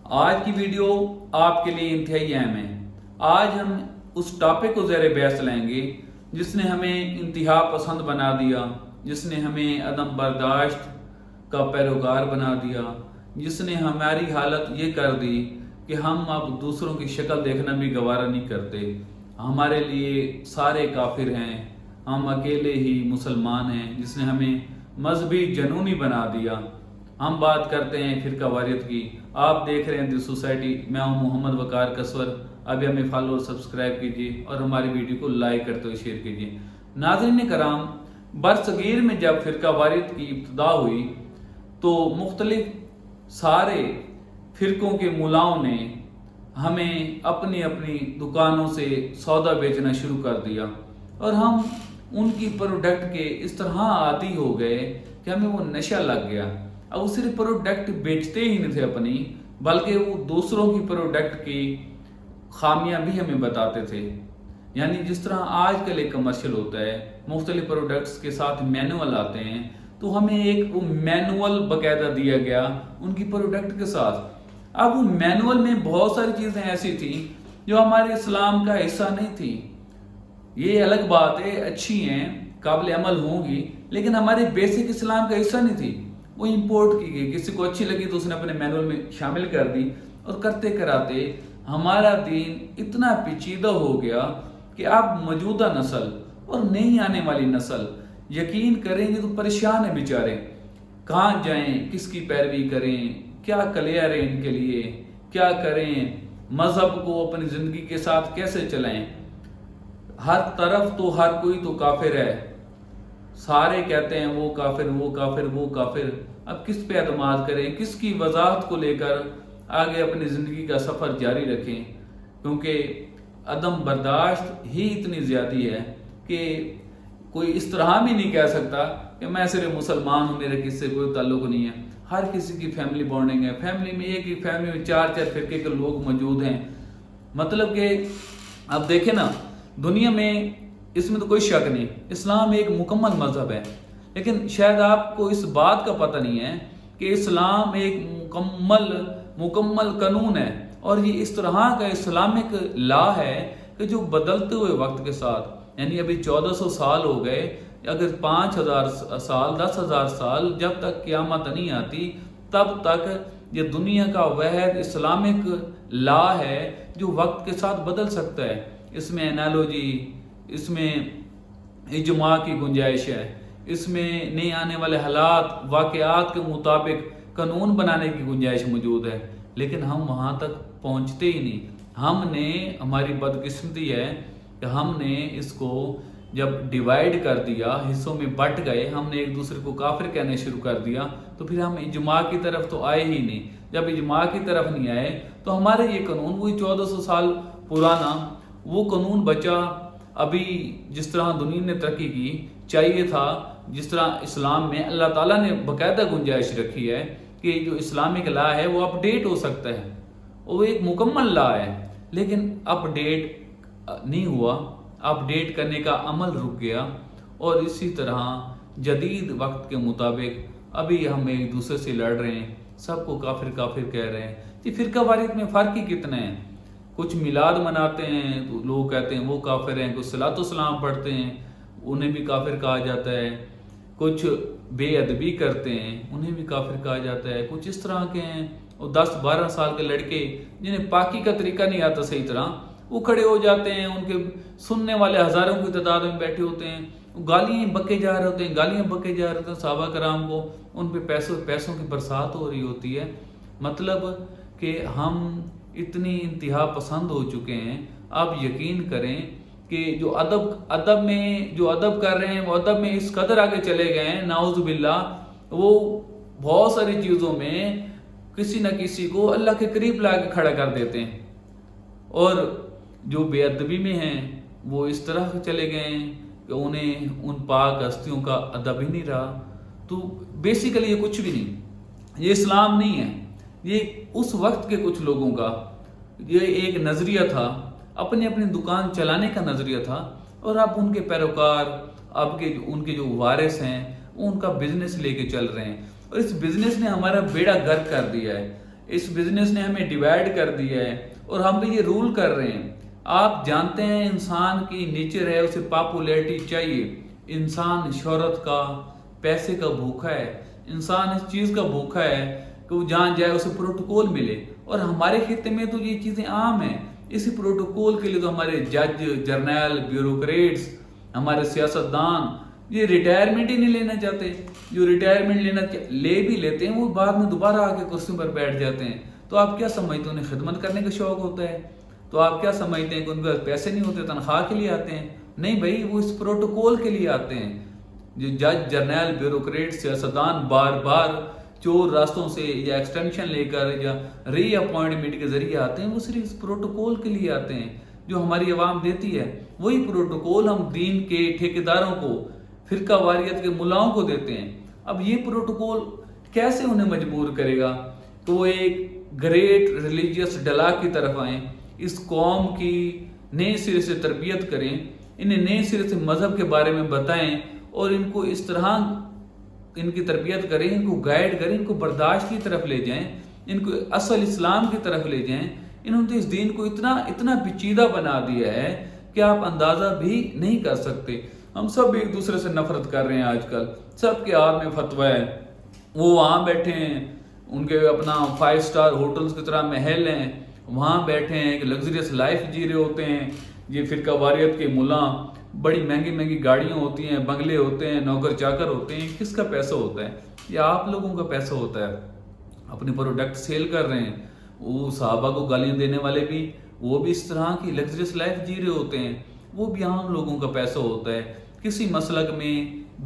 آج کی ویڈیو آپ کے لیے انتہائی اہم ہے۔ آج ہم اس ٹاپک کو زیر بحث لیں گے جس نے ہمیں انتہا پسند بنا دیا، جس نے ہمیں عدم برداشت کا پیروکار بنا دیا، جس نے ہماری حالت یہ کر دی کہ ہم اب دوسروں کی شکل دیکھنا بھی گوارا نہیں کرتے۔ ہمارے لیے سارے کافر ہیں، ہم اکیلے ہی مسلمان ہیں، جس نے ہمیں مذہبی جنونی بنا دیا۔ ہم بات کرتے ہیں فرقہ واریت کی۔ آپ دیکھ رہے ہیں دی سوسائٹی، میں ہوں محمد وقار کسور۔ ابھی ہمیں فالو اور سبسکرائب کیجیے اور ہماری ویڈیو کو لائک کرتے ہوئے شیئر کیجیے۔ ناظرین کرام، برصغیر میں جب فرقہ واریت کی ابتدا ہوئی تو مختلف سارے فرقوں کے ملاؤں نے ہمیں اپنی اپنی دکانوں سے سودا بیچنا شروع کر دیا اور ہم ان کی پروڈکٹ کے اس طرح عادی ہو گئے کہ ہمیں وہ نشہ لگ گیا۔ اب وہ صرف پروڈکٹ بیچتے ہی نہیں تھے اپنی، بلکہ وہ دوسروں کی پروڈکٹ کی خامیاں بھی ہمیں بتاتے تھے۔ یعنی جس طرح آج کل ایک کمرشل ہوتا ہے، مختلف پروڈکٹس کے ساتھ مینول آتے ہیں، تو ہمیں ایک وہ مینول باقاعدہ دیا گیا ان کی پروڈکٹ کے ساتھ۔ اب وہ مینول میں بہت ساری چیزیں ایسی تھیں جو ہمارے اسلام کا حصہ نہیں تھی۔ یہ الگ بات ہے، اچھی ہیں، قابل عمل ہوں گی، لیکن ہمارے بیسک اسلام کا حصہ نہیں تھی۔ وہ امپورٹ کی گئی، کسی کو اچھی لگی تو اس نے اپنے مینول میں شامل کر دی، اور کرتے کراتے ہمارا دین اتنا پیچیدہ ہو گیا کہ اب موجودہ نسل اور نئی آنے والی نسل یقین کریں گے تو پریشان ہیں بیچارے۔ کہاں جائیں، کس کی پیروی کریں، کیا کلیئر ہے ان کے لیے، کیا کریں، مذہب کو اپنی زندگی کے ساتھ کیسے چلائیں۔ ہر طرف تو ہر کوئی تو کافر ہے، سارے کہتے ہیں وہ کافر وہ کافر وہ کافر۔ اب کس پہ اعتماد کریں، کس کی وضاحت کو لے کر آگے اپنی زندگی کا سفر جاری رکھیں، کیونکہ عدم برداشت ہی اتنی زیادی ہے کہ کوئی اس طرح بھی نہیں کہہ سکتا کہ میں صرف مسلمان ہوں، میرے کس سے کوئی تعلق نہیں ہے۔ ہر کسی کی فیملی بانڈنگ ہے، فیملی میں ایک ہی فیملی میں چار فرقے کے لوگ موجود ہیں۔ مطلب کہ اب دیکھیں نا، دنیا میں اس میں تو کوئی شک نہیں، اسلام ایک مکمل مذہب ہے، لیکن شاید آپ کو اس بات کا پتہ نہیں ہے کہ اسلام ایک مکمل قانون ہے، اور یہ اس طرح کا اسلامک لا ہے کہ جو بدلتے ہوئے وقت کے ساتھ، یعنی ابھی 1400 سال ہو گئے، اگر 5000 سال 10,000 سال جب تک قیامت نہیں آتی تب تک یہ دنیا کا واحد اسلامک لا ہے جو وقت کے ساتھ بدل سکتا ہے۔ اس میں انالوجی، اس میں اجماع کی گنجائش ہے، اس میں نئے آنے والے حالات واقعات کے مطابق قانون بنانے کی گنجائش موجود ہے، لیکن ہم وہاں تک پہنچتے ہی نہیں۔ ہماری بدقسمتی ہے کہ ہم نے اس کو جب ڈیوائیڈ کر دیا، حصوں میں بٹ گئے، ہم نے ایک دوسرے کو کافر کہنے شروع کر دیا، تو پھر ہم اجماع کی طرف تو آئے ہی نہیں۔ جب اجماع کی طرف نہیں آئے تو ہمارے یہ قانون وہی 1400 سال پرانا وہ قانون بچا۔ ابھی جس طرح دنیا نے ترقی کی، چاہیے تھا جس طرح اسلام میں اللہ تعالیٰ نے باقاعدہ گنجائش رکھی ہے کہ جو اسلامک لا ہے وہ اپ ڈیٹ ہو سکتا ہے، وہ ایک مکمل لا ہے، لیکن اپ ڈیٹ نہیں ہوا، اپ ڈیٹ کرنے کا عمل رک گیا، اور اسی طرح جدید وقت کے مطابق ابھی ہم ایک دوسرے سے لڑ رہے ہیں، سب کو کافر کافر کہہ رہے ہیں۔ یہ فرقہ واریت میں فرق ہی کتنا ہے؟ کچھ میلاد مناتے ہیں تو لوگ کہتے ہیں وہ کافر ہیں، کچھ صلاۃ و سلام پڑھتے ہیں انہیں بھی کافر کہا جاتا ہے، کچھ بے ادبی کرتے ہیں انہیں بھی کافر کہا جاتا ہے، کچھ اس طرح کے ہیں، اور 10-12 سال کے لڑکے جنہیں پاکی کا طریقہ نہیں آتا صحیح طرح، وہ کھڑے ہو جاتے ہیں، ان کے سننے والے ہزاروں کی تعداد میں بیٹھے ہوتے ہیں، گالیاں بکے جا رہے ہوتے ہیں، صحابہ کرام کو ان پہ پیسوں کی برسات ہو رہی ہوتی ہے۔ مطلب کہ ہم اتنی انتہا پسند ہو چکے ہیں، اب یقین کریں کہ جو ادب میں جو ادب کر رہے ہیں وہ ادب میں اس قدر آگے چلے گئے ہیں، نعوذ باللہ، وہ بہت ساری چیزوں میں کسی نہ کسی کو اللہ کے قریب لا کے کھڑا کر دیتے ہیں، اور جو بے ادبی میں ہیں وہ اس طرح چلے گئے ہیں کہ انہیں ان پاک ہستیوں کا ادب ہی نہیں رہا۔ تو بیسیکلی یہ کچھ بھی نہیں، یہ اسلام نہیں ہے، یہ اس وقت کے کچھ لوگوں کا یہ ایک نظریہ تھا، اپنی دکان چلانے کا نظریہ تھا، اور اب ان کے پیروکار، اب کے ان کے جو وارث ہیں وہ ان کا بزنس لے کے چل رہے ہیں، اور اس بزنس نے ہمارا بیڑا گرک کر دیا ہے۔ اس بزنس نے ہمیں ڈیوائیڈ کر دیا ہے اور ہم پہ یہ رول کر رہے ہیں. آپ جانتے ہیں انسان کی نیچر ہے اسے پاپولیرٹی چاہیے. انسان شہرت کا، پیسے کا بھوکا ہے. انسان اس چیز کا بھوکا ہے کہ وہ جہاں جائے اسے پروٹوکول ملے، اور ہمارے خطے میں تو یہ چیزیں عام ہیں. اسی پروٹوکول کے لیے تو ہمارے جج، جرنیل، بیوروکریٹس، ہمارے سیاستدان یہ ریٹائرمنٹ ہی نہیں لینا چاہتے. جو ریٹائرمنٹ لے بھی لیتے ہیں وہ بعد میں دوبارہ آ کے کرسی پر بیٹھ جاتے ہیں. تو آپ کیا سمجھتے ہیں انہیں خدمت کرنے کا شوق ہوتا ہے؟ تو آپ کیا سمجھتے ہیں کہ ان کے پاس پیسے نہیں ہوتے، تنخواہ کے لیے آتے ہیں؟ نہیں بھائی، وہ اس پروٹوکول کے لیے آتے ہیں. جو جج، جرنیل، بیوروکریٹ، سیاستدان بار بار چور راستوں سے یا ایکسٹینشن لے کر یا ری اپوائنٹمنٹ کے ذریعے آتے ہیں، وہ صرف اس پروٹوکول کے لیے آتے ہیں جو ہماری عوام دیتی ہے. وہی پروٹوکول ہم دین کے ٹھیکیداروں کو، فرقہ واریت کے ملاؤں کو دیتے ہیں. اب یہ پروٹوکول کیسے انہیں مجبور کرے گا کہ وہ ایک گریٹ ریلیجیس ڈیلاگ کی طرف آئیں، اس قوم کی نئے سرے سے تربیت کریں، انہیں نئے سرے سے مذہب کے بارے میں بتائیں اور ان کو اس طرح ان کی تربیت کریں، ان کو گائیڈ کریں، ان کو برداشت کی طرف لے جائیں، ان کو اصل اسلام کی طرف لے جائیں. انہوں نے اس دین کو اتنا پیچیدہ بنا دیا ہے کہ آپ اندازہ بھی نہیں کر سکتے. ہم سب ایک دوسرے سے نفرت کر رہے ہیں آج کل. سب کے ہاتھ میں فتویٰ ہے، وہ وہاں بیٹھے ہیں، ان کے اپنا 5 اسٹار ہوٹلز کی طرح محل ہیں، وہاں بیٹھے ہیں کہ لگژریس لائف جی رہے ہوتے ہیں. یہ فرقہ واریت کے ملا، بڑی مہنگی مہنگی گاڑیاں ہوتی ہیں، بنگلے ہوتے ہیں، نوکر چاکر ہوتے ہیں. کس کا پیسہ ہوتا ہے؟ یہ آپ لوگوں کا پیسہ ہوتا ہے. اپنے پروڈکٹ سیل کر رہے ہیں. وہ صحابہ کو گالیاں دینے والے بھی، وہ بھی اس طرح کی لگژریس لائف جی رہے ہوتے ہیں. وہ بھی عام لوگوں کا پیسہ ہوتا ہے. کسی مسلک میں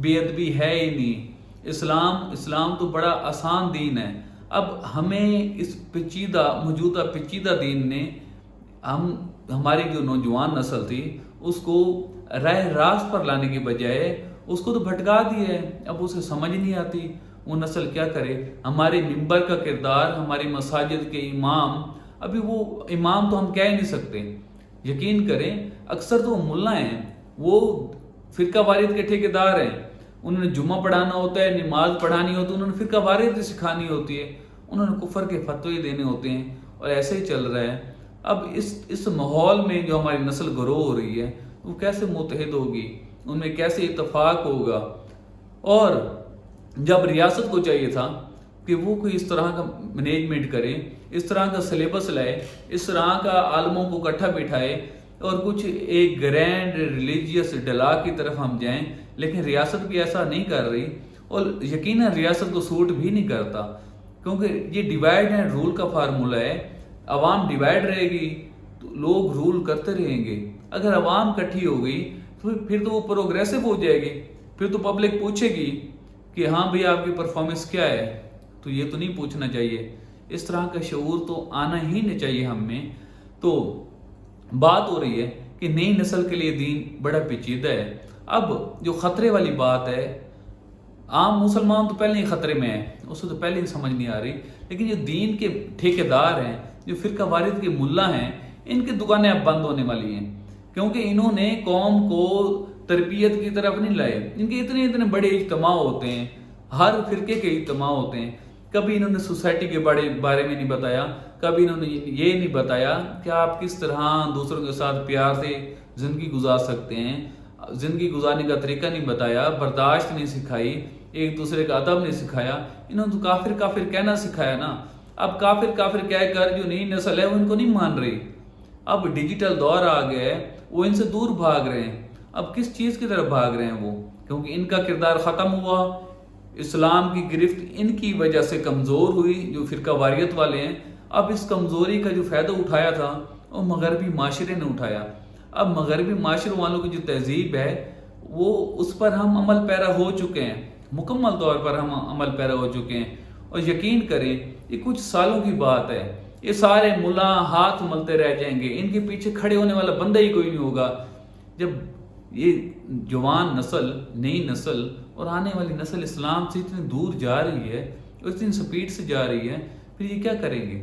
بے ادبی ہے ہی نہیں. اسلام تو بڑا آسان دین ہے. اب ہمیں اس موجودہ پیچیدہ دین نے ہماری جو نوجوان نسل تھی اس کو راہ راست پر لانے کے بجائے اس کو تو بھٹکا دیا ہے. اب اسے سمجھ نہیں آتی وہ نسل کیا کرے. ہمارے منبر کا کردار، ہماری مساجد کے امام، ابھی وہ امام تو ہم کہہ نہیں سکتے. یقین کریں اکثر تو وہ ملا ہیں، وہ فرقہ واریت کے ٹھیکیدار ہیں. انہوں نے جمعہ پڑھانا ہوتا ہے، نماز پڑھانی ہوتی ہے، انہوں نے فرقہ واریت سکھانی ہوتی ہے، انہوں نے کفر کے فتوے دینے ہوتے ہیں، اور ایسے ہی چل رہا ہے. اب اس ماحول میں جو ہماری نسل گرو ہو رہی ہے وہ کیسے متحد ہوگی، ان میں کیسے اتفاق ہوگا. اور جب ریاست کو چاہیے تھا کہ وہ کوئی اس طرح کا مینجمنٹ کرے، اس طرح کا سلیبس لائے، اس طرح کا عالموں کو اکٹھا بٹھائے اور کچھ ایک گرینڈ ریلیجیس ڈیلاگ کی طرف ہم جائیں، لیکن ریاست بھی ایسا نہیں کر رہی. اور یقیناً ریاست کو سوٹ بھی نہیں کرتا، کیونکہ یہ ڈیوائڈ اینڈ رول کا فارمولہ ہے. عوام ڈیوائڈ رہے گی تو لوگ رول کرتے رہیں گے. اگر عوام کٹھی ہو گئی تو پھر تو وہ پروگریسو ہو جائے گی. پھر تو پبلک پوچھے گی کہ ہاں بھئی آپ کی پرفارمنس کیا ہے. تو یہ تو نہیں پوچھنا چاہیے. اس طرح کا شعور تو آنا ہی نہیں چاہیے ہم میں. تو بات ہو رہی ہے کہ نئی نسل کے لیے دین بڑا پیچیدہ ہے. اب جو خطرے والی بات ہے، عام مسلمان تو پہلے ہی خطرے میں ہے، اسے تو پہلے ہی سمجھ نہیں آ رہی. لیکن جو دین کے ٹھیکیدار ہیں، جو فرقہ واریت کے ملا ہیں، ان کی دکانیں اب بند ہونے والی ہیں، کیونکہ انہوں نے قوم کو تربیت کی طرف نہیں لائے. ان کے اتنے بڑے اجتماع ہوتے ہیں، ہر فرقے کے اجتماع ہوتے ہیں. کبھی انہوں نے سوسائٹی کے بارے میں نہیں بتایا، کبھی انہوں نے یہ نہیں بتایا کہ آپ کس طرح دوسروں کے ساتھ پیار سے زندگی گزار سکتے ہیں. زندگی گزارنے کا طریقہ نہیں بتایا، برداشت نہیں سکھائی، ایک دوسرے کا ادب نہیں سکھایا. انہوں نے تو کافر کہنا سکھایا نا. اب کافر کہہ کر جو نئی نسل ہے وہ ان کو نہیں مان رہی. اب ڈیجیٹل دور آ گیا ہے، وہ ان سے دور بھاگ رہے ہیں. اب کس چیز کی طرف بھاگ رہے ہیں وہ؟ کیونکہ ان کا کردار ختم ہوا. اسلام کی گرفت ان کی وجہ سے کمزور ہوئی، جو فرقہ واریت والے ہیں. اب اس کمزوری کا جو فائدہ اٹھایا تھا وہ مغربی معاشرے نے اٹھایا. اب مغربی معاشروں والوں کی جو تہذیب ہے وہ اس پر ہم عمل پیرا ہو چکے ہیں، مکمل طور پر ہم عمل پیرا ہو چکے ہیں. اور یقین کریں یہ کچھ سالوں کی بات ہے. یہ سارے ملا ہاتھ ملتے رہ جائیں گے، ان کے پیچھے کھڑے ہونے والا بندہ ہی کوئی نہیں ہوگا. جب یہ جوان نسل، نئی نسل اور آنے والی نسل اسلام سے اتنی دور جا رہی ہے اور اتنی سپیڈ سے جا رہی ہے، پھر یہ کیا کریں گے؟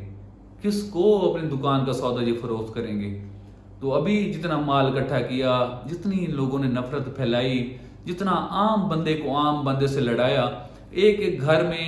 کس کو اپنی دکان کا سودا یہ فروخت کریں گے؟ تو ابھی جتنا مال اکٹھا کیا، جتنی لوگوں نے نفرت پھیلائی، جتنا عام بندے کو عام بندے سے لڑایا، ایک گھر میں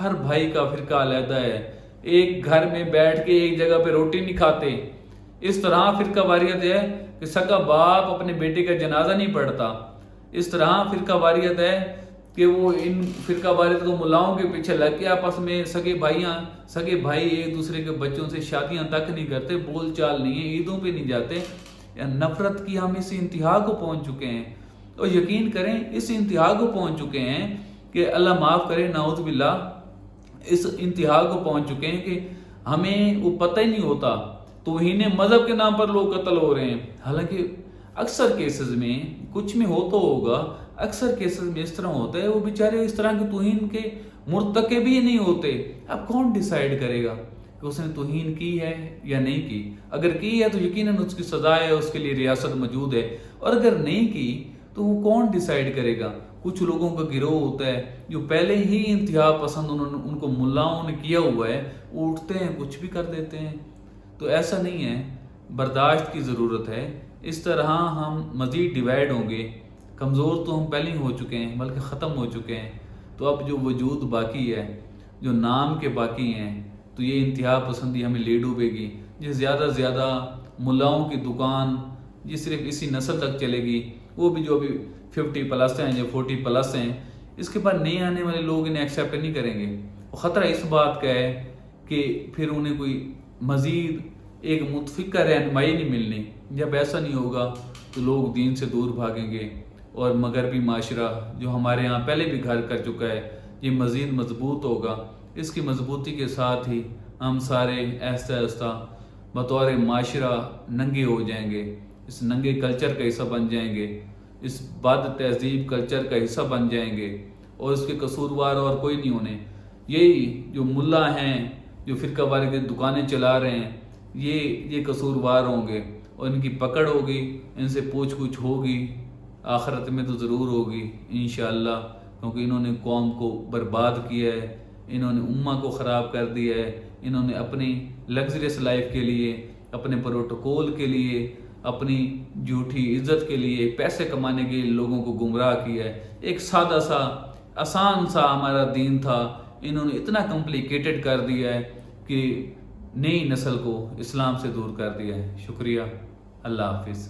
ہر بھائی کا فرقہ علیحدہ ہے، ایک گھر میں بیٹھ کے ایک جگہ پہ روٹی نہیں کھاتے۔ اس طرح فرقہ واریت ہے کہ سگا باپ اپنے بیٹے کا جنازہ نہیں پڑھتا۔ اس طرح فرقہ واریت ہے کہ وہ ان فرقہ واریت کو ملاؤں کے پیچھے لگ کے آپس میں سگے بھائی ایک دوسرے کے بچوں سے شادیاں تک نہیں کرتے، بول چال نہیں ہے، عیدوں پہ نہیں جاتے۔ نفرت کی ہم اس انتہا کو پہنچ چکے ہیں، اور یقین کریں اس انتہا کو پہنچ چکے ہیں کہ اللہ معاف کرے، نعوذ باللہ، اس انتہا کو پہنچ چکے ہیں کہ ہمیں وہ پتہ ہی نہیں ہوتا، توہین مذہب کے نام پر لوگ قتل ہو رہے ہیں۔ حالانکہ اکثر کیسز میں، کچھ میں ہو تو ہوگا، اکثر کیسز میں اس طرح ہوتا ہے، وہ بیچارے اس طرح کے توہین کے مرتکب ہی نہیں ہوتے۔ اب کون ڈیسائیڈ کرے گا کہ اس نے توہین کی ہے یا نہیں کی؟ اگر کی ہے تو یقیناً اس کی سزا ہے، اس کے لیے ریاست موجود ہے، اور اگر نہیں کی تو وہ کون ڈیسائیڈ کرے گا؟ کچھ لوگوں کا گروہ ہوتا ہے جو پہلے ہی انتہا پسند ان کو ملاؤں نے کیا ہوا ہے، وہ اٹھتے ہیں کچھ بھی کر دیتے ہیں۔ تو ایسا نہیں ہے، برداشت کی ضرورت ہے۔ اس طرح ہم مزید ڈیوائیڈ ہوں گے، کمزور تو ہم پہلے ہی ہو چکے ہیں بلکہ ختم ہو چکے ہیں۔ تو اب جو وجود باقی ہے، جو نام کے باقی ہیں، تو یہ انتہا پسندی ہمیں لے ڈوبے گی۔ جس زیادہ سے زیادہ ملاؤں کی دکان جس صرف اسی نسل تک چلے گی، وہ بھی جو ابھی 50+ ہیں یا 40+ ہیں، اس کے بعد نئے آنے والے لوگ انہیں ایکسیپٹ نہیں کریں گے۔ خطرہ اس بات کا ہے کہ پھر انہیں کوئی مزید ایک متفقہ رہنمائی نہیں ملنی۔ جب ایسا نہیں ہوگا تو لوگ دین سے دور بھاگیں گے، اور مغربی معاشرہ جو ہمارے ہاں پہلے بھی گھر کر چکا ہے، یہ مزید مضبوط ہوگا۔ اس کی مضبوطی کے ساتھ ہی ہم سارے آہستہ آہستہ بطور معاشرہ ننگے ہو جائیں گے، اس ننگے کلچر کا حصہ بن جائیں گے، اس بد تہذیب کلچر کا حصہ بن جائیں گے، اور اس کے قصوروار اور کوئی نہیں ہونے۔ یہی جو ملا ہیں، جو فرقہ واریت کی دکانیں چلا رہے ہیں، یہ قصوروار ہوں گے، اور ان کی پکڑ ہوگی، ان سے پوچھ گچھ ہوگی، آخرت میں تو ضرور ہوگی انشاءاللہ، کیونکہ انہوں نے قوم کو برباد کیا ہے، انہوں نے امہ کو خراب کر دیا ہے، انہوں نے اپنی لگژریس لائف کے لیے، اپنے پروٹوکول کے لیے، اپنی جھوٹی عزت کے لیے، پیسے کمانے کے لیے لوگوں کو گمراہ کیا ہے۔ ایک سادہ سا آسان سا ہمارا دین تھا، انہوں نے اتنا کمپلیکیٹڈ کر دیا ہے کہ نئی نسل کو اسلام سے دور کر دیا ہے۔ شکریہ، اللہ حافظ۔